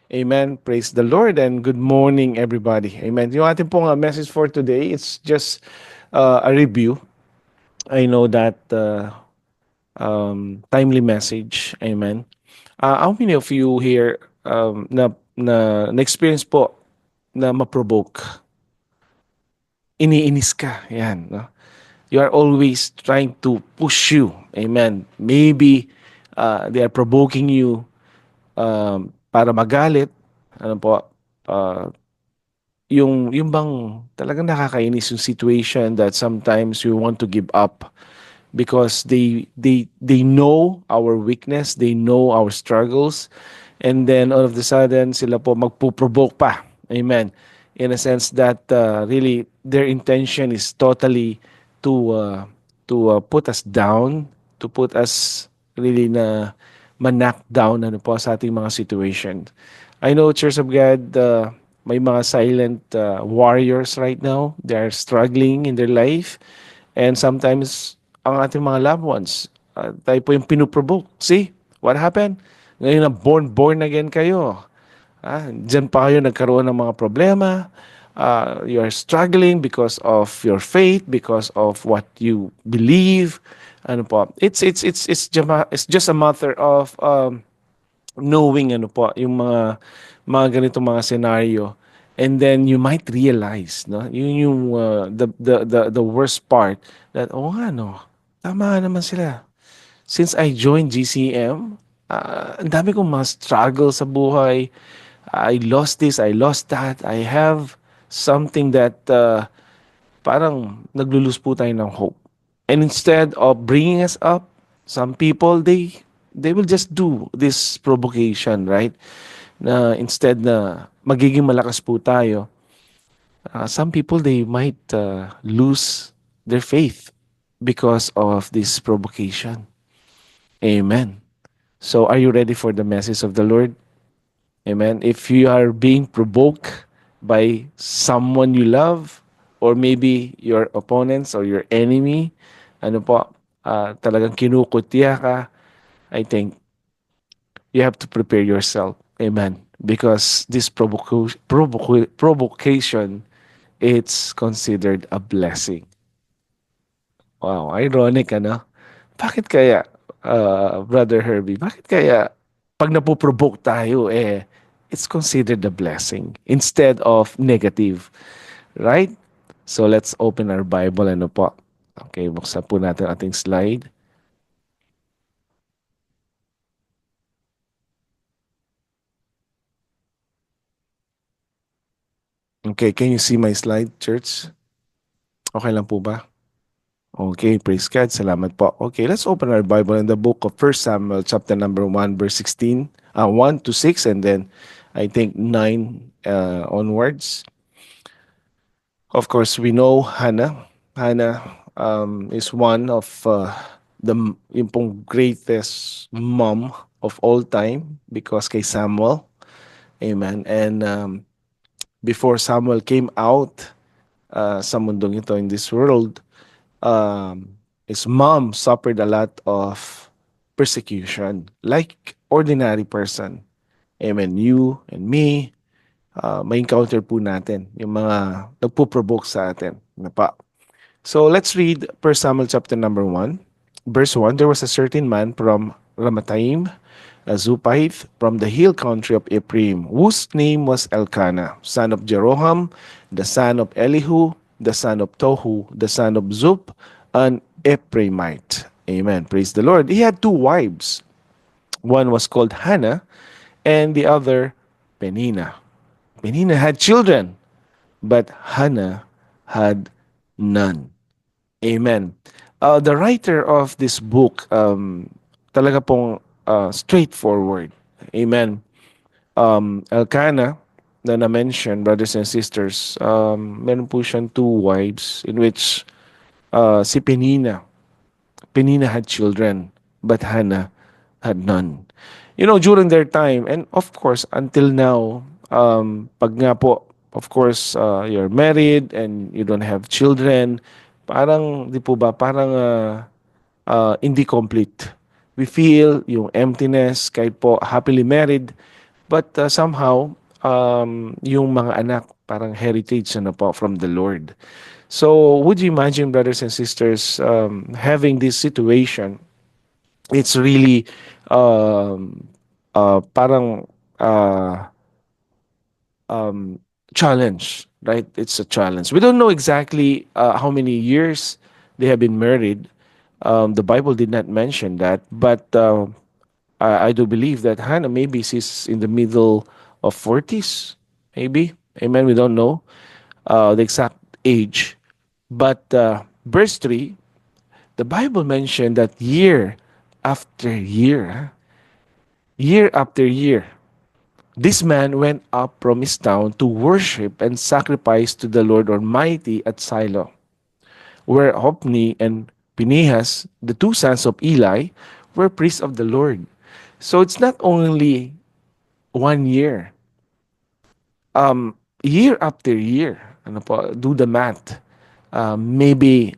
Amen. Praise the Lord and good morning everybody. Amen. Yung ating pong message for today, it's just a review. I know that timely message. Amen. How many of you here na-experience po na ma-provoke? Iniinis ka. Yan. No? You are always trying to push you. Amen. Maybe they are provoking you para magalit. Ano po? Uh, yung bang talagang nakakainis yung situation that sometimes you want to give up because they know our weakness, they know our struggles, and then all of the sudden sila po magpo-provoke pa. Amen. In a sense that really their intention is totally to put us down, to put us really na ma-knock down ano po sa ating mga situation. I know Church of God, may mga silent warriors right now. They are struggling in their life. And sometimes, ang ating mga loved ones, tayo po yung pinuprovoke. See, what happened? Ngayon na born again kayo. Diyan pa kayo nagkaroon ng mga problema. You are struggling because of your faith, because of what you believe. Ano po? It's just a matter of knowing ano po yung mga ganitong mga scenario, and then you might realize no yun yung the worst part that nga no, tama naman sila. Since I joined GCM, ang dami kong mga struggle sa buhay. I lost this, I lost that, I have something that parang naglulus po tayo ng hope. And instead of bringing us up, some people, they will just do this provocation, right? Na instead na magiging malakas po tayo, some people, they might lose their faith because of this provocation. Amen. So are you ready for the message of the Lord? Amen. If you are being provoked by someone you love, or maybe your opponents or your enemy, ano po, talagang kinukutya ka, I think you have to prepare yourself. Amen. Because this provocation, it's considered a blessing. Wow, ironic, ano? Bakit kaya, Brother Herbie, bakit kaya pag napoprovoke tayo, it's considered a blessing instead of negative, right? So let's open our Bible, ano po. Okay, buksan po natin ating slide. Okay, can you see my slide, church? Okay lang po ba? Okay, praise God. Salamat po. Okay, let's open our Bible in the book of First Samuel chapter number 1 verse 16, 1 to 6, and then I think 9 onwards. Of course, we know Hannah. Hannah is one of yung pong greatest mom of all time because kay Samuel. Amen. And before Samuel came out sa mundong ito in this world, his mom suffered a lot of persecution like ordinary person. Amen. You and me, may encounter po natin yung mga nagpo-provoke sa atin. So let's read 1 Samuel chapter number 1. Verse 1, there was a certain man from Ramathaim, a Zupaith, from the hill country of Ephraim, whose name was Elkanah, son of Jeroham, the son of Elihu, the son of Tohu, the son of Zup, an Ephraimite. Amen. Praise the Lord. He had two wives. One was called Hannah, and the other Penina. Penina had children, but Hannah had none. Amen. The writer of this book, talaga pong straightforward. Amen. Elkanah, na na-mention, brothers and sisters, meron po siyang two wives in which si Penina. Penina had children, but Hannah had none. You know, during their time, and of course, until now, pag nga po, of course, you're married and you don't have children, parang, di po ba, parang hindi complete. We feel yung emptiness, kahit po happily married, But somehow, yung mga anak, parang heritage ano po from the Lord. So, would you imagine, brothers and sisters, having this situation? It's really parang uh, um, challenge, right? It's a challenge. We don't know exactly how many years they have been married. The Bible did not mention that, but I do believe that Hannah maybe she's in the middle of 40s, maybe. Amen. We don't know the exact age, but verse 3, the Bible mentioned that after year, year after year, this man went up from his town to worship and sacrifice to the Lord Almighty at Shiloh, where Hophni and Phinehas, the two sons of Eli, were priests of the Lord. So it's not only 1 year, year after year. Ano po, do the math. Maybe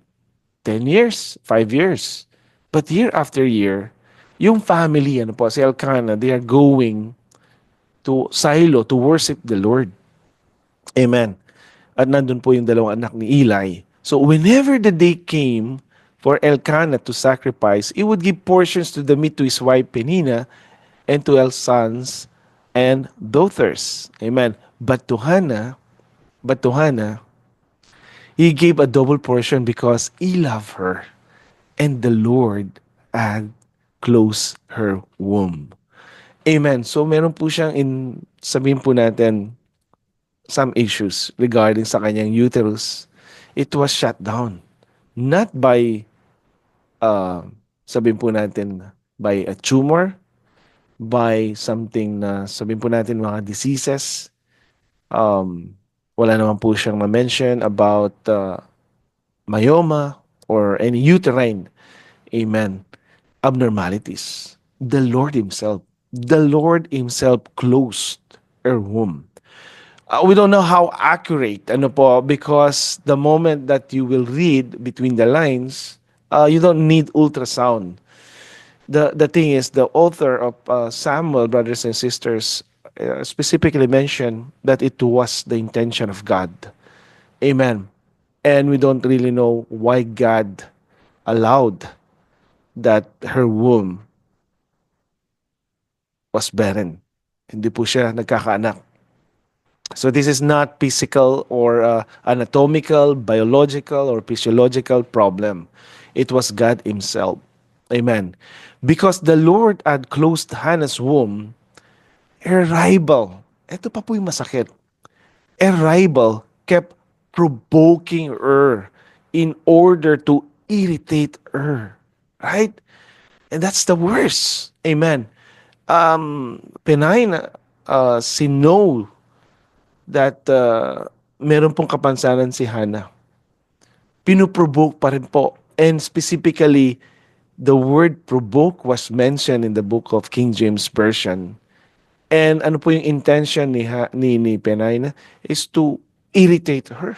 10 years, 5 years. But year after year, yung family, ano po, si Elkanah, they are going to Shiloh to worship the Lord. Amen. At nandun po yung dalawang anak ni Eli. So whenever the day came for Elkanah to sacrifice, he would give portions to the meat to his wife Penina and to El's sons and daughters. Amen. But to Hannah, he gave a double portion because he loved her, and the Lord had closed her womb. Amen. So meron po siyang sabihin po natin, some issues regarding sa kanyang uterus. It was shut down. Not by, uh, sabihin po natin, by a tumor, by something na sabihin po natin mga diseases. Wala naman po siyang ma-mention about myoma or any uterine, amen, abnormalities. The Lord Himself closed her womb. We don't know how accurate, ano po, because the moment that you will read between the lines, you don't need ultrasound. The thing is, the author of Samuel, brothers and sisters, specifically mentioned that it was the intention of God. Amen. And we don't really know why God allowed that her womb was barren. Hindi po siya nagkakaanak. So this is not physical or anatomical, biological, or physiological problem. It was God Himself. Amen. Because the Lord had closed Hannah's womb, her rival, ito pa po yung masakit, a rival kept provoking her in order to irritate her. Right? And that's the worst. Amen. Penina, she know that meron pong kapansanan si Hannah. Pinuprovoke pa rin po. And specifically, the word provoke was mentioned in the book of King James Version. And ano po yung intention ni Penina is to irritate her.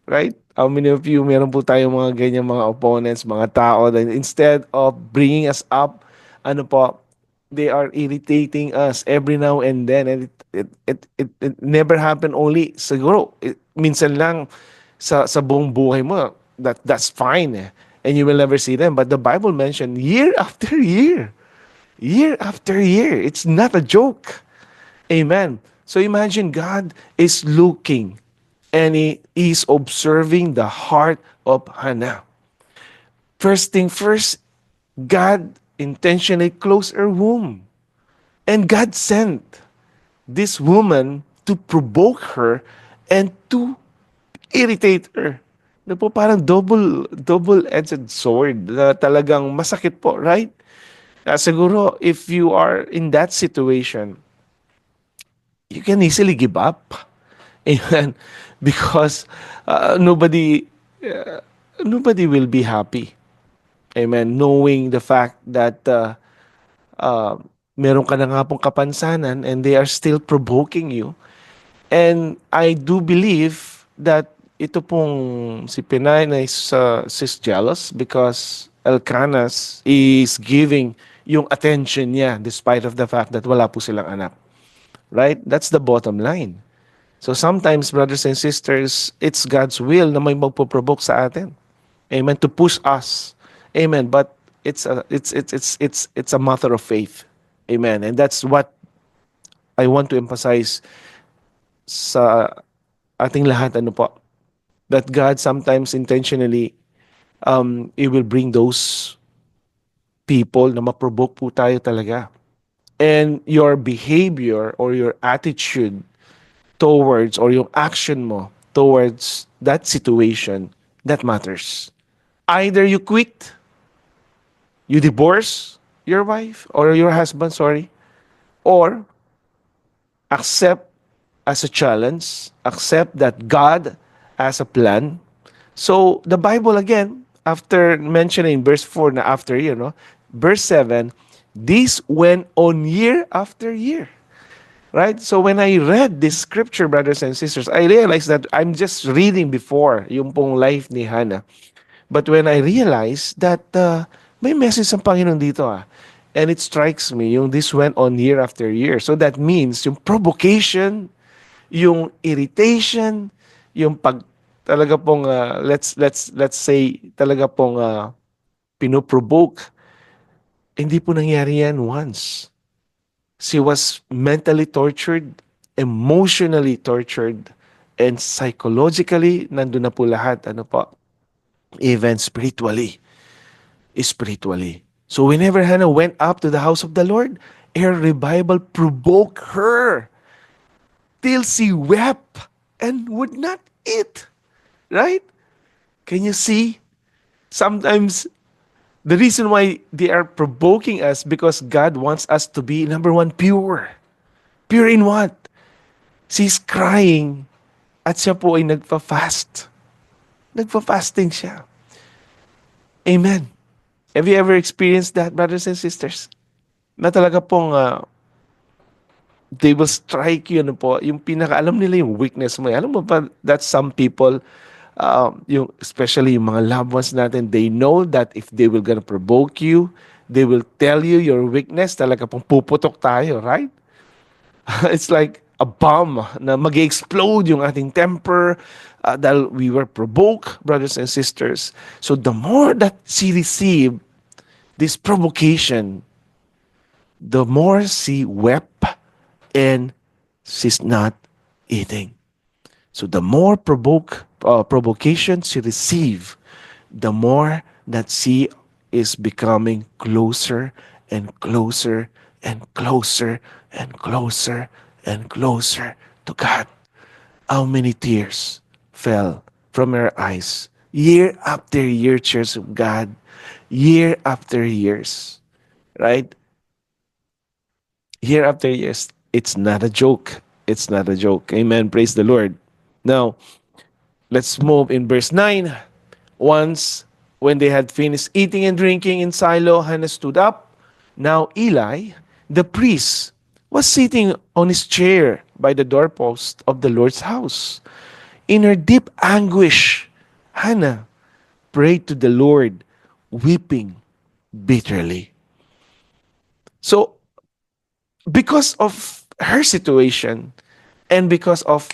Right? How many of you, meron po tayong mga ganyan mga opponents, mga tao, that instead of bringing us up, ano po, they are irritating us every now and then, and it never happened only siguro minsan lang sa buong buhay mo. That's fine, and you will never see them, but the Bible mentioned year after year, year after year. It's not a joke. Amen. So imagine God is looking and He is observing the heart of Hannah. First thing first, God intentionally closed her womb. And God sent this woman to provoke her and to irritate her. Na po parang double-edged sword na talagang masakit po, right? Siguro, if you are in that situation, you can easily give up. Amen. Because nobody will be happy. Amen. Knowing the fact that meron ka na nga pong kapansanan and they are still provoking you. And I do believe that ito pong si Pinay na is jealous because Elkanah is giving yung attention niya despite of the fact that wala po silang anak. Right? That's the bottom line. So sometimes, brothers and sisters, it's God's will na may magpo-provoke sa atin. Amen. To push us. Amen. But it's a matter of faith. Amen. And that's what I want to emphasize sa ating lahat, ano po, that God sometimes intentionally it will bring those people na ma-provoke po tayo talaga. And your behavior or your attitude towards or yung action mo towards that situation, that matters. Either you quit, you divorce your wife or your husband, sorry, or accept as a challenge, accept that God has a plan. So the Bible again, after mentioning verse 4 na after year, no? Verse 7, this went on year after year. Right? So when I read this scripture, brothers and sisters, I realized that I'm just reading before yung pong life ni Hannah. But when I realized that may message ang Panginoon dito and it strikes me, yung this went on year after year. So that means yung provocation, yung irritation, yung pag talaga pong let's say talaga pong pinoprovoke, hindi po nangyari yan once. She was mentally tortured, emotionally tortured, and psychologically, nandun na po lahat, ano po, even spiritually. Spiritually. So whenever Hannah went up to the house of the Lord, her revival provoked her till she wept and would not eat. Right? Can you see? Sometimes the reason why they are provoking us because God wants us to be number one, pure. Pure in what? She's crying at siya po ay nagpa-fast. Nagpa-fasting siya. Amen. Have you ever experienced that, brothers and sisters? Na talaga pong they will strike you, ano po, yung pinaka, alam nila yung weakness mo. Alam mo ba that some people, yung, especially yung mga loved ones natin, they know that if they will gonna provoke you, they will tell you your weakness, talaga pong puputok tayo, right? It's like a bomb na mag-explode yung ating temper dahil we were provoked, brothers and sisters. So the more that she received this provocation, the more she wept and she's not eating. So the more provocation she received, the more that she is becoming closer and closer and closer and closer and closer to God. How many tears fell from her eyes year after year, tears of God, year after years, right? Year after years. It's not a joke. It's not a joke. Amen. Praise the Lord. Now, let's move in verse 9. Once, when they had finished eating and drinking in Silo, Hannah stood up. Now Eli, the priest, was sitting on his chair by the doorpost of the Lord's house. In her deep anguish, Hannah prayed to the Lord, weeping bitterly. So, because of her situation and because of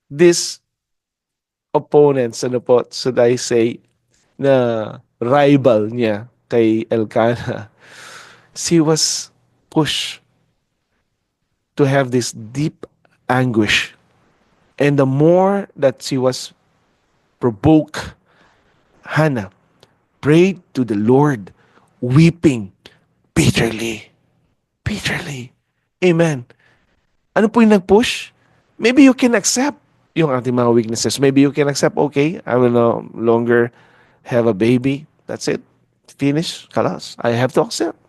this opponents, ano po, should I say, na rival niya kay Elkanah, she was pushed to have this deep anguish. And the more that she was provoked, Hannah prayed to the Lord, weeping bitterly. Bitterly. Amen. Ano po yung nag-push? Maybe you can accept yung ating mga weaknesses. Maybe you can accept, okay, I will no longer have a baby. That's it. Finish. Kalas. I have to accept.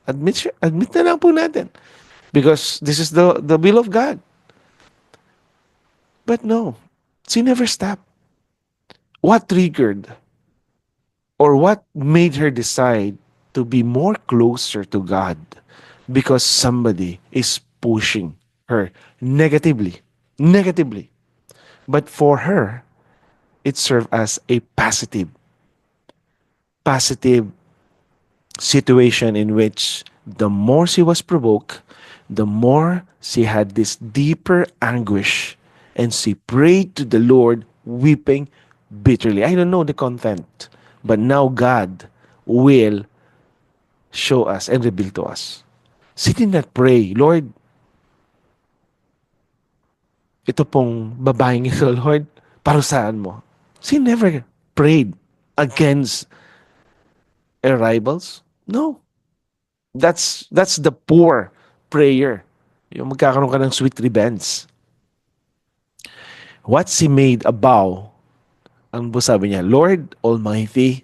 Admit na lang po natin. Because this is the will of God. But no, she never stopped. What triggered or what made her decide to be more closer to God? Because somebody is pushing her negatively. Negatively. But for her, it served as a positive situation in which the more she was provoked, the more she had this deeper anguish, and she prayed to the Lord, weeping bitterly. I don't know the content, but now God will show us and reveal to us. She did not pray, Lord, ito pong babaeng ito, Lord, parusahan mo. She never prayed against her rivals. No. That's the poor prayer. Yung magkakaroon ka ng sweet revenge. What she made a vow, ang sabi niya, Lord Almighty,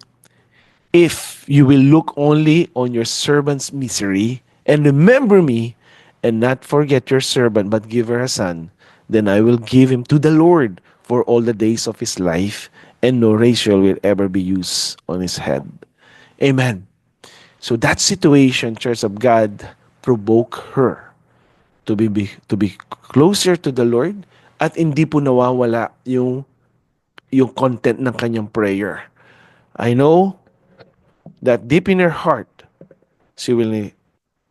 if you will look only on your servant's misery and remember me and not forget your servant but give her a son, then I will give him to the Lord for all the days of his life, and no razor will ever be used on his head. Amen. So that situation, Church of God, provoke her to be closer to the Lord, at hindi po nawawala yung content ng kanyang prayer. I know that deep in her heart, she will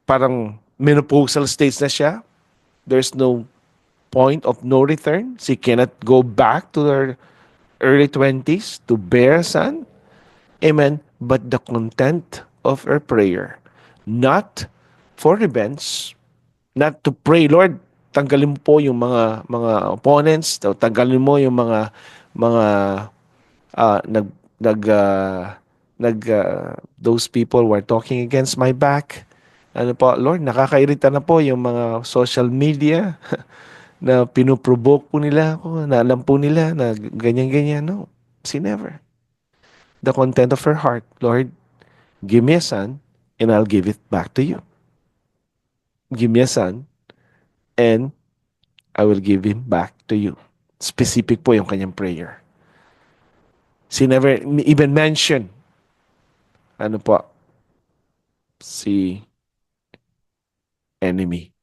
parang menopausal stage na siya. There's no point of no return. She cannot go back to her early 20s to bear a son. Amen. But the content of her prayer, not for revenge, not to pray, Lord, tanggalin mo po yung mga opponents, tanggalin mo yung mga nag nag nag those people were talking against my back. Ano po, Lord, nakakairita na po yung mga social media na pinuprovoke po nila ako, na alam po nila na ganyan-ganyan. No, she never. The content of her heart, Lord, give me a son and I'll give it back to you. Give me a son and I will give him back to you. Specific po yung kanyang prayer. She never even mentioned, ano po, si enemy.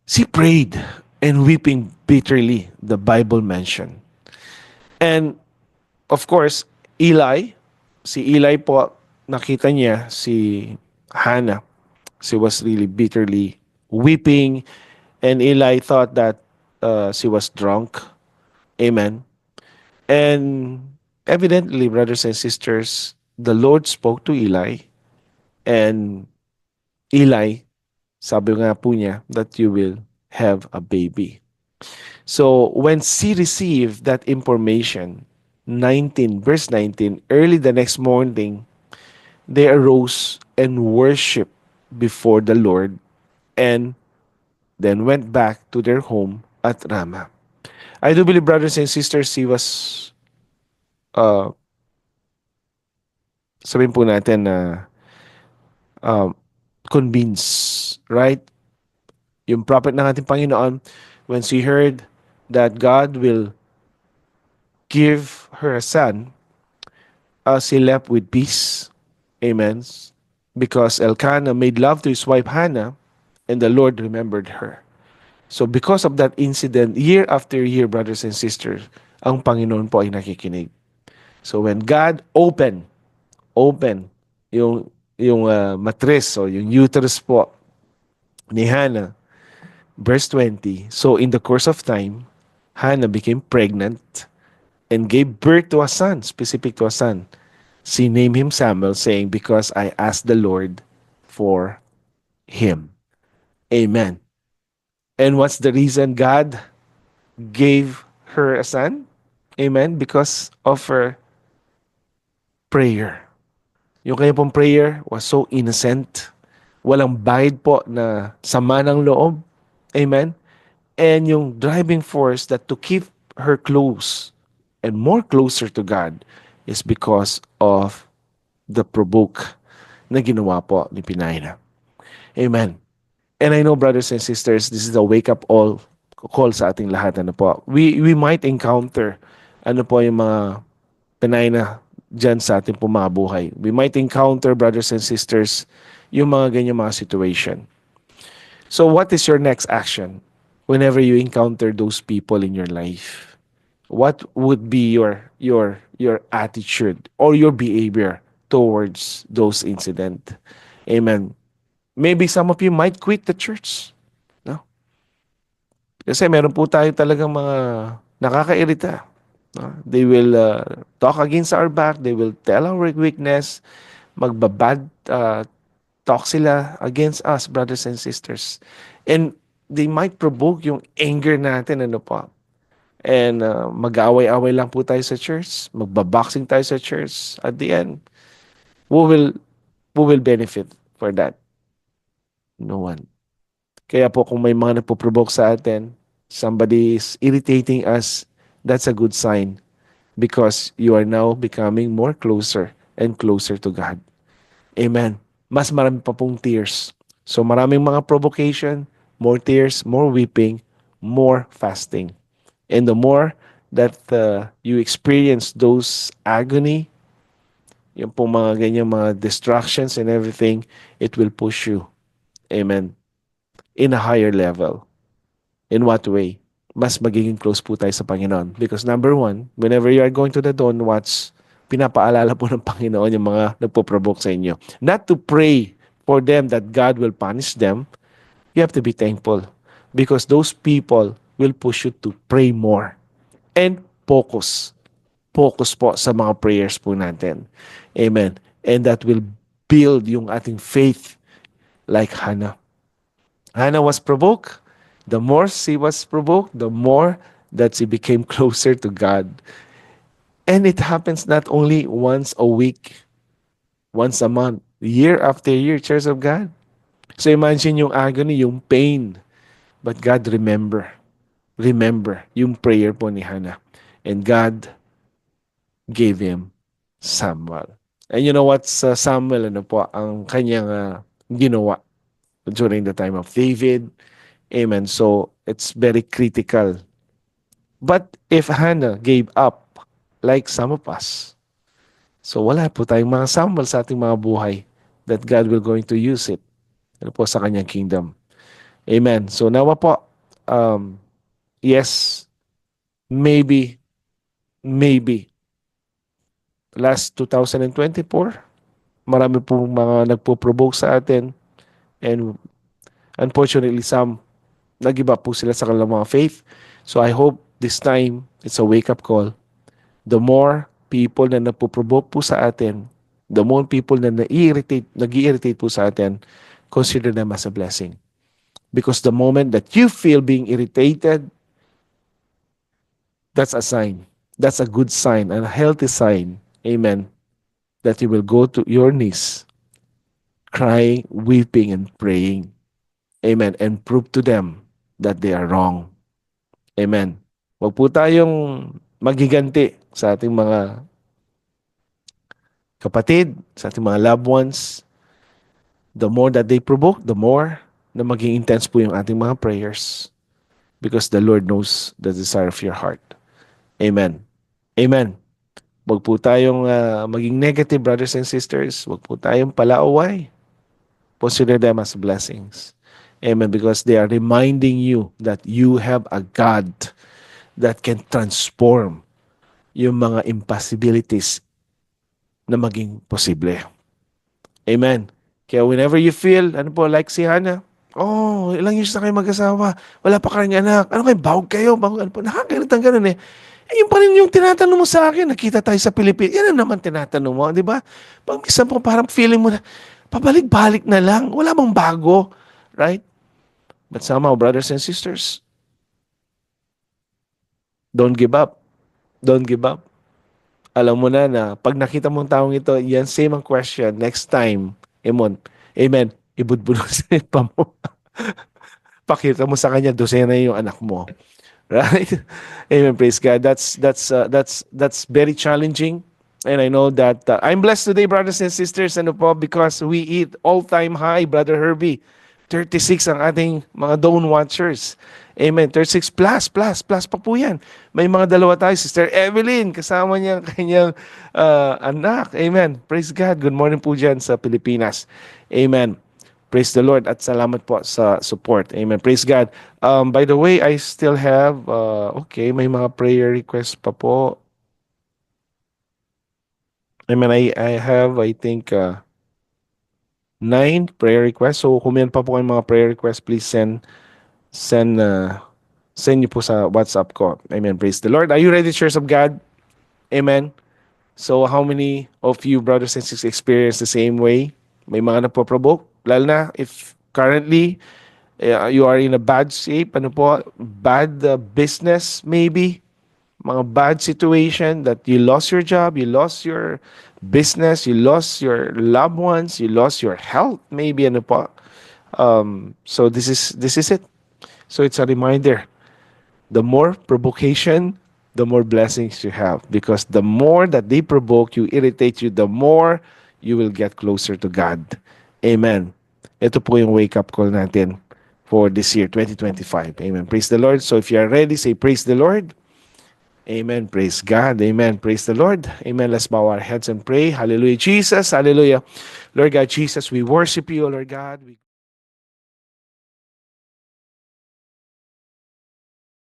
She prayed and weeping bitterly, the Bible mentioned. And of course, si Eli po, nakita niya si Hannah. She was really bitterly weeping, and Eli thought that she was drunk. Amen. And evidently, brothers and sisters, the Lord spoke to Eli, and Eli, sabi nga po niya, that you will have a baby. So when she received that information, 19, verse 19, early the next morning, they arose and worshiped before the Lord, and then went back to their home at Ramah. I do believe, brothers and sisters, he was, uh, sabihin po natin na uh, convinced, right? Yung prophet ng ating Panginoon, when she heard that God will give her a son, she left with peace. Amen. Because Elkanah made love to his wife Hannah, and the Lord remembered her. So because of that incident, year after year, brothers and sisters, ang Panginoon po ay nakikinig. So when God open yung matres o yung uterus po ni Hannah, verse 20, so in the course of time, Hannah became pregnant and gave birth to a son, specific to a son. She named him Samuel, saying, because I asked the Lord for him. Amen. And what's the reason God gave her a son? Amen. Because of her prayer. Yung kanya pong prayer was so innocent. Walang bahid po na sama ng loob. Amen. And yung driving force that to keep her close and more closer to God is because of the provoke na ginawa po ni Pinayna. Amen. And I know, brothers and sisters, this is a wake-up call sa ating lahat. Ano po? We might encounter ano po yung mga Pinayna dyan sa ating po mga buhay. We might encounter, brothers and sisters, yung mga ganyan mga situation. So what is your next action whenever you encounter those people in your life? What would be your attitude or your behavior towards those incident? Amen. Maybe some of you might quit the church. No? Kasi meron po tayo talagang mga nakakairita. No? They will talk against our back. They will tell our weakness. Magbabad talk sila against us, brothers and sisters. And they might provoke yung anger natin, ano po. And mag-away-away lang po tayo sa church. Magbaboxing tayo sa church. At the end, who will, who will benefit for that? No one. Kaya po kung may mga nagpo-provoke sa atin, somebody is irritating us, that's a good sign because you are now becoming more closer and closer to God. Amen. Mas marami pa pong tears. So maraming mga provocation, more tears, more weeping, more fasting. And the more that you experience those agony, yung pong mga ganyan mga distractions and everything, it will push you. Amen. In a higher level. In what way? Mas magiging close po tayo sa Panginoon. Because number one, whenever you are going to the dawn watch, pinapaalala po ng Panginoon yung mga nagpo-provoke sa inyo. Not to pray for them that God will punish them. You have to be thankful. Because those people will push you to pray more. And focus. Focus po sa mga prayers po natin. Amen. And that will build yung ating faith like Hannah. Hannah was provoked. The more she was provoked, the more that she became closer to God. And it happens not only once a week, once a month, year after year, Church of God. So imagine yung agony, yung pain. But God remember yung prayer po ni Hannah. And God gave him Samuel. And you know what, Samuel, ano po, ang kanyang ginawa during the time of David. Amen. So it's very critical. But if Hannah gave up, like some of us, so wala po tayong mga Samuel sa ating mga buhay that God will going to use it ano po sa kanyang kingdom. Amen. So nawa po, yes, maybe, last 2024, marami pong mga nagpo-provoke sa atin and unfortunately some nag-give up po sila sa kanilang mga faith. So I hope this time it's a wake-up call. The more people na nagpo-provoke po sa atin, the more people na nag-irritate po sa atin, consider them as a blessing. Because the moment that you feel being irritated, that's a sign. That's a good sign, a healthy sign. Amen. That you will go to your knees, crying, weeping, and praying. Amen. And prove to them that they are wrong. Amen. Huwag po tayong magiganti sa ating mga kapatid, sa ating mga loved ones. The more that they provoke, the more na maging intense po yung ating mga prayers. Because the Lord knows the desire of your heart. Amen. Amen. Huwag po tayong maging negative, brothers and sisters. Huwag po tayong palaaway. Consider them as blessings. Amen. Because they are reminding you that you have a God that can transform yung mga impossibilities na maging posible. Amen. Kaya whenever you feel, ano po, like si Hannah, oh, ilang years na kayo mag-asawa, wala pa kayong anak, ano kayo, bahog kayo, bahog, ano po, nakakalit ang ganun eh. Eh, yun pa rin yung tinatanong mo sa akin, nakita tayo sa Pilipinas, yan ang naman tinatanong mo, di ba? Pag minsan po, parang feeling mo na, pabalik-balik na lang, wala bang bago, right? But somehow, brothers and sisters, don't give up. Don't give up. Alam mo na pag nakita mong taong ito, yan same ang question next time. Amen. Ibudbud sa pa mo. Pakita mo sa kanya, dosena yung anak mo. Right? Amen. Praise God. That's very challenging. And I know that I'm blessed today, brothers and sisters, ano po, because we eat all-time high, Brother Herbie. 36 ang ating mga dawn watchers. Amen. 36 plus pa po yan. May mga dalawa tayo. Sister Evelyn, kasama niya ang kanyang anak. Amen. Praise God. Good morning po dyan sa Pilipinas. Amen. Praise the Lord at salamat po sa support. Amen. Praise God. By the way, I still have, okay, may mga prayer requests pa po. I mean, I have, I think, 9 prayer requests. So kung meron pa po kayong mga prayer requests, please send send niyo po sa WhatsApp ko. Amen. Praise the Lord. Are you ready, Church of God? Amen. So how many of you brothers and sisters experience the same way? May mga napoprovoke? Lalo na if currently you are in a bad shape, ano po, bad business maybe, mga bad situation that you lost your job, you lost your business, you lost your loved ones, you lost your health, maybe ano po. So this is it. So it's a reminder. The more provocation, the more blessings you have. Because the more that they provoke you, irritate you, the more you will get closer to God. Amen. Ito po yung wake-up call natin for this year, 2025. Amen. Praise the Lord. So if you are ready, say praise the Lord. Amen. Praise God. Amen. Praise the Lord. Amen. Let's bow our heads and pray. Hallelujah. Jesus. Hallelujah. Lord God, Jesus, we worship you, Lord God.